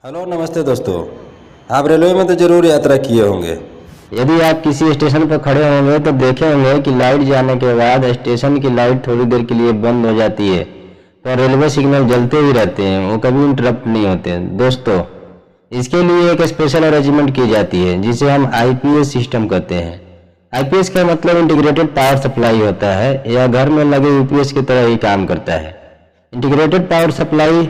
Hello नमस्ते दोस्तों। आप रेलवे में तो जरूर यात्रा किए होंगे। यदि आप किसी स्टेशन पर खड़े होंगे तो देखे होंगे कि लाइट जाने के बाद स्टेशन की लाइट थोड़ी देर के लिए बंद हो जाती है, तो रेलवे सिग्नल जलते ही रहते हैं, वो कभी इंटरप्ट नहीं होते। दोस्तों, इसके लिए एक स्पेशल अरेंजमेंट की जाती है जिसे हम आईपीएस सिस्टम कहते हैं। आईपीएस का मतलब इंटीग्रेटेड पावर सप्लाई होता है। यह घर में लगे यूपीएस की तरह ही काम करता है। इंटीग्रेटेड पावर सप्लाई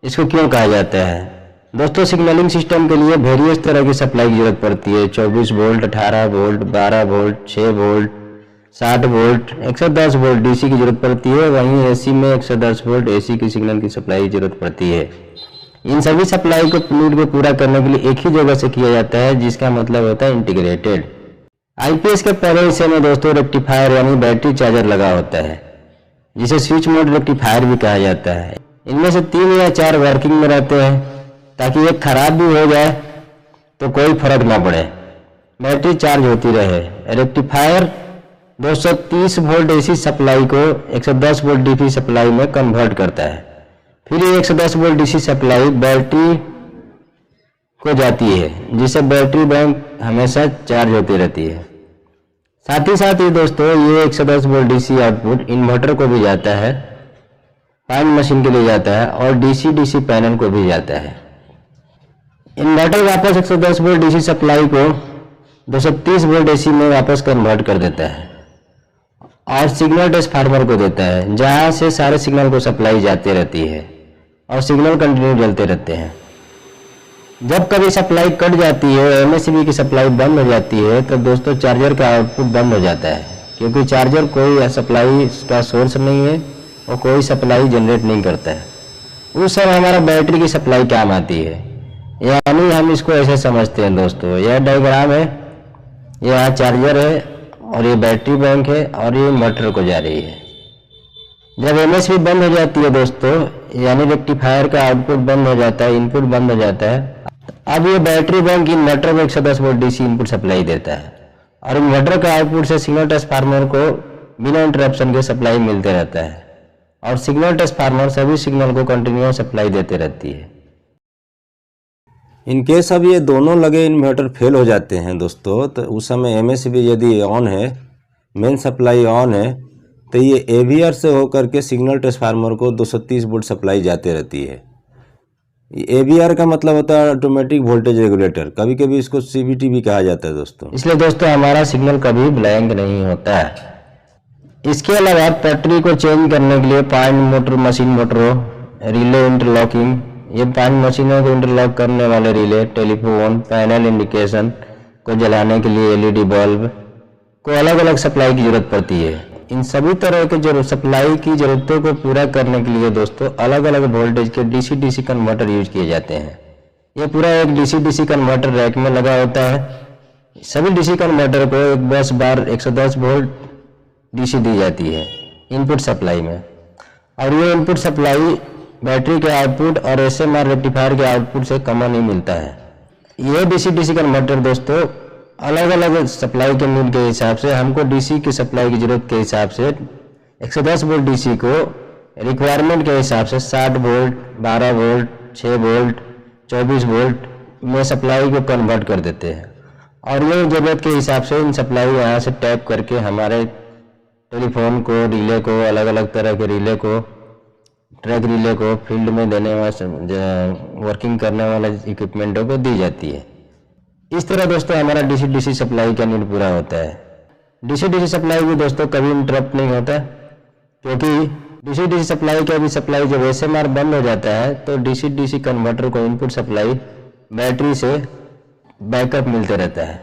इसको क्यों कहा जाता है? दोस्तों, सिग्नलिंग सिस्टम के लिए वेरियस तरह की सप्लाई की जरूरत पड़ती है। 24 volt, 18 volt, 12 volt, 6 volt, 60 volt, 110 volt DC की जरूरत पड़ती है। वहीं एसी में 110 वोल्ट एसी की सिग्नल की सप्लाई की जरूरत पड़ती है। इन सभी सप्लाई को नीड को पूरा करने के लिए एक ही जगह से किया जाता है, जिसका मतलब होता है इंटीग्रेटेड। आईपीएस के पहले हिस्से में दोस्तों रेक्टिफायर यानी बैटरी चार्जर लगा होता है, जिसे स्विच मोड रेक्टिफायर भी कहा जाता है। इनमें से 3 या 4 वर्किंग में रहते हैं, ताकि एक खराब भी हो जाए तो कोई फर्क ना पड़े, बैटरी चार्ज होती रहे। रेक्टिफायर 230 वोल्ट एसी सप्लाई को 110 वोल्ट डीसी सप्लाई में कन्वर्ट करता है। फिर ये 110 वोल्ट डीसी सप्लाई बैटरी को जाती है, जिससे बैटरी बैंक हमेशा चार्ज होती रहती है। साथ ही साथ ये दोस्तों ये 110 वोल्ट डीसी आउटपुट इन्वर्टर को भी जाता है, पॉइंट मशीन के लिए जाता है और डीसी पैनल को भी जाता है। इन्वर्टर वापस 110 वोल्ट डीसी सप्लाई को 230 वोल्ट एसी में वापस कन्वर्ट कर देता है और सिग्नल ट्रांसफार्मर को देता है, जहां से सारे सिग्नल को सप्लाई जाती रहती है और सिग्नल कंटिन्यू जलते रहते हैं। जब कभी सप्लाई कट जाती है, एमएससीबी की सप्लाई बंद हो जाती है, तो दोस्तों चार्जर का आउटपुट बंद हो जाता है, क्योंकि चार्जर कोई सप्लाई का सोर्स नहीं है और कोई सप्लाई जनरेट नहीं करता है। उस समय हमारा बैटरी की सप्लाई काम आती है। यानी हम इसको ऐसे समझते हैं दोस्तों, यह डायग्राम है, यह चार्जर है और ये बैटरी बैंक है और ये मोटर को जा रही है। जब एमएससीबी बंद हो जाती है दोस्तों, यानी रेक्टिफायर का आउटपुट बंद हो जाता है, इनपुट बंद हो जाता है, अब ये बैटरी बैंक इन्वर्टर में 110 वोल्ट डीसी इनपुट सप्लाई देता है और इन्वर्टर का आउटपुट से सिग्नल ट्रांसफार्मर को बिना इंटरप्शन के सप्लाई मिलते रहता है और सिग्नल ट्रांसफार्मर सभी सिग्नल को कंटिन्यूअस सप्लाई देते रहती है। इन केस अब ये दोनों लगे इन्वर्टर फेल हो जाते हैं दोस्तों, तो उस समय एमएससीबी यदि ऑन है, मेन सप्लाई ऑन है, तो ये एवीआर से होकर के सिग्नल ट्रांसफार्मर को 230 वोल्ट सप्लाई जाते रहती है। एवीआर का मतलब होता है ऑटोमेटिक वोल्टेज रेगुलेटर, कभी कभी इसको सीवीटी भी कहा जाता है दोस्तों। इसलिए दोस्तों हमारा सिग्नल कभी ब्लैंक नहीं होता है। इसके अलावा बैटरी को चेंज करने के लिए पॉइंट मोटर, मशीन मोटरों, रिले इंटरलॉकिंग, ये पॉइंट मशीनों को इंटरलॉक करने वाले रिले, टेलीफोन, पैनल इंडिकेशन को जलाने के लिए एलईडी बल्ब को अलग अलग सप्लाई की जरूरत पड़ती है। इन सभी तरह के जो सप्लाई की जरूरतों को पूरा करने के लिए दोस्तों अलग अलग वोल्टेज के डीसी कन्वर्टर यूज किए जाते हैं। ये पूरा एक डीसी कन्वर्टर रैक में लगा होता है। सभी डीसी कन्वर्टर को एक 10 बार 110 वोल्ट डीसी दी जाती है इनपुट सप्लाई में, और ये इनपुट सप्लाई बैटरी के आउटपुट और एसएमआर रेक्टिफायर के आउटपुट से कॉमन ही मिलता है। ये डीसी कन्वर्टर दोस्तों अलग अलग सप्लाई के नीड के हिसाब से, हमको डीसी की सप्लाई की जरूरत के हिसाब से 110 वोल्ट डीसी को रिक्वायरमेंट के हिसाब से 60 वोल्ट, 12 वोल्ट, 6 वोल्ट, 24 वोल्ट में सप्लाई को कन्वर्ट कर देते हैं और ये जरूरत के हिसाब से इन सप्लाई यहाँ से टैप करके हमारे टेलीफोन को, रिले को, अलग अलग तरह के रिले को, ट्रैक रिले को, फील्ड में देने वाले वर्किंग करने वाले इक्विपमेंटों को दी जाती है। इस तरह दोस्तों हमारा डीसी सप्लाई का नीड पूरा होता है। डीसी सप्लाई भी दोस्तों कभी इंटरप्ट नहीं होता, क्योंकि डीसी सप्लाई का भी सप्लाई जब एसएमआर बंद हो जाता है तो डीसी कन्वर्टर को इनपुट सप्लाई बैटरी से बैकअप मिलते रहता है।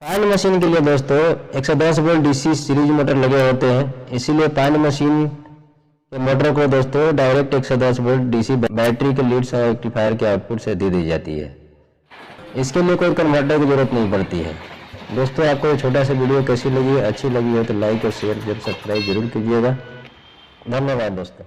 पॉइंट मशीन के लिए दोस्तों 110 वोल्ट डीसी सीरीज मोटर लगे होते हैं, इसीलिए पॉइंट मशीन के मोटर को दोस्तों डायरेक्ट 110 वोल्ट डीसी बैटरी के लीड्स और रेक्टिफायर के आउटपुट से दी जाती है। इसके लिए कोई कन्वर्टर की जरूरत नहीं पड़ती है। दोस्तों, आपको ये छोटा सा वीडियो कैसी लगी, अच्छी लगी हो तो लाइक और शेयर, सब्सक्राइब जरूर कीजिएगा। धन्यवाद दोस्तों।